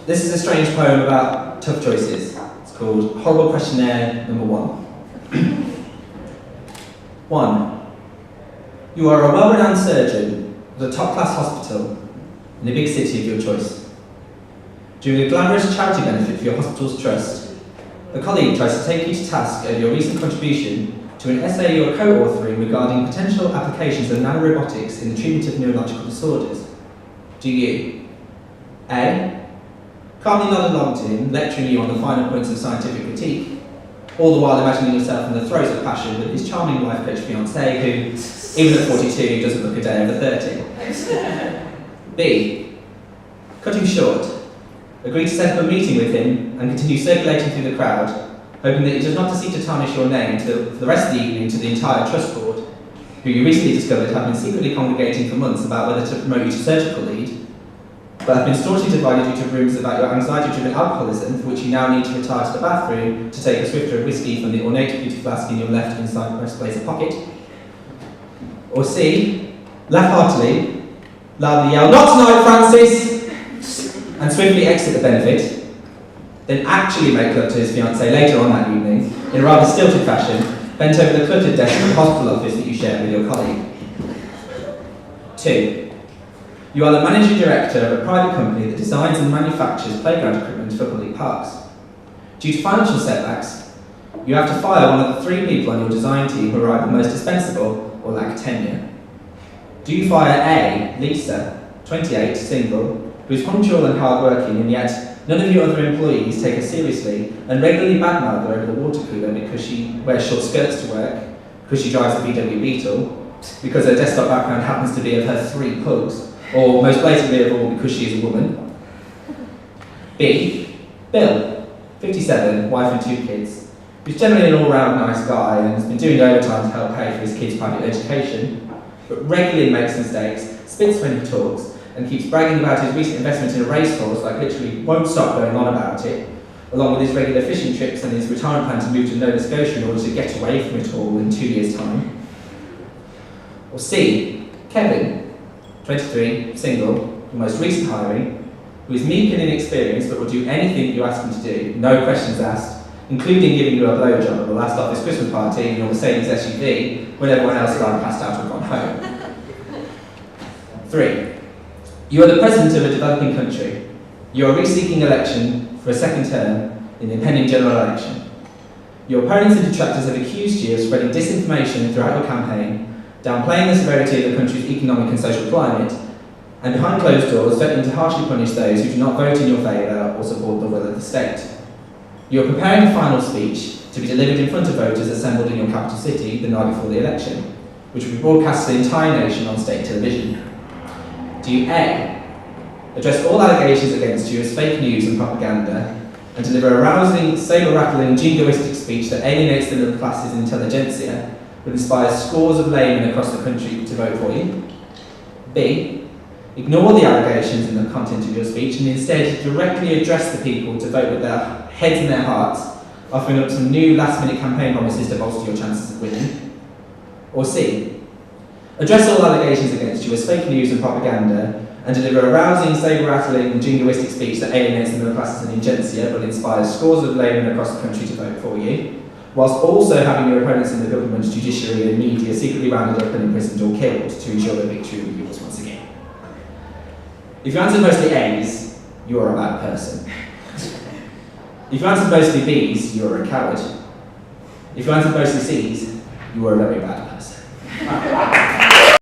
This is a strange poem about tough choices. It's called Horrible Questionnaire Number 1. 1. You are a well-renowned surgeon at a top-class hospital in a big city of your choice. During a glamorous charity benefit for your hospital's trust, a colleague tries to take you to task over your recent contribution to an essay you are co-authoring regarding potential applications of nanorobotics in the treatment of neurological disorders. Do you A. Calmly nod along to him, lecturing you on the finer points of scientific critique, all the while imagining yourself in the throes of passion with his charming life coach fiancée who, even at 42, doesn't look a day over 30. B. Cutting short, agree to set up a meeting with him and continue circulating through the crowd, hoping that he does not seek to tarnish your name for the rest of the evening to the entire trust board, who you recently discovered have been secretly congregating for months about whether to promote you to surgical lead, but have been staunchly divided due to rumours about your anxiety-driven alcoholism, for which you now need to retire to the bathroom to take a swifter of whiskey from the ornate beauty flask in your left inside breast blazer pocket. Or C. Laugh heartily, loudly yell, "Not tonight, Francis!" and swiftly exit the benefit, then actually make love to his fiancée later on that evening, in a rather stilted fashion, bent over the cluttered desk of the hospital office that you share with your colleague. 2. You are the managing director of a private company that designs and manufactures playground equipment for public parks. Due to financial setbacks, you have to fire one of the 3 people on your design team who are either most dispensable or lack tenure. Do you fire A. Lisa, 28, single, who is punctual and hard-working, and yet none of your other employees take her seriously and regularly badmouth her over the water cooler because she wears short skirts to work, because she drives a VW Beetle, because her desktop background happens to be of her 3 pugs, or most blatantly of all because she is a woman? B. Bill, 57, wife and 2 kids, who's generally an all-round nice guy and has been doing overtime to help pay for his kids' private education, but regularly makes mistakes, spits when he talks, and keeps bragging about his recent investment in a racehorse, like literally won't stop going on about it, along with his regular fishing trips and his retirement plan to move to Nova Scotia in order to get away from it all in 2 years' time. Or C. Kevin, 23, single, your most recent hiring, who is meek and inexperienced but will do anything you ask him to do, no questions asked, including giving you a blowjob at the last office Christmas party in your Mercedes SUV when everyone else had either passed out or gone home. 3. You are the president of a developing country. You are re-seeking election for a second term in the impending general election. Your opponents and detractors have accused you of spreading disinformation throughout your campaign, downplaying the severity of the country's economic and social climate, and behind closed doors threatening to harshly punish those who do not vote in your favour or support the will of the state. You are preparing a final speech to be delivered in front of voters assembled in your capital city the night before the election, which will be broadcast to the entire nation on state television. Do you A. Address all allegations against you as fake news and propaganda, and deliver a rousing, saber-rattling, jingoistic speech that alienates the middle classes and intelligentsia, but inspires scores of laymen across the country to vote for you? B. Ignore the allegations and the content of your speech and instead directly address the people to vote with their heads and their hearts, offering up some new last-minute campaign promises to bolster your chances of winning? Or C. Address all allegations against you as fake news and propaganda and deliver a rousing, saber-rattling, jingoistic speech that alienates the middle classes and intelligentsia but inspires scores of laymen across the country to vote for you, whilst also having your opponents in the government, judiciary and media secretly rounded up and imprisoned or killed to ensure that victory will be yours once again. If you answered mostly A's, you are a bad person. If you answered mostly B's, you are a coward. If you answered mostly C's, you are a very bad person.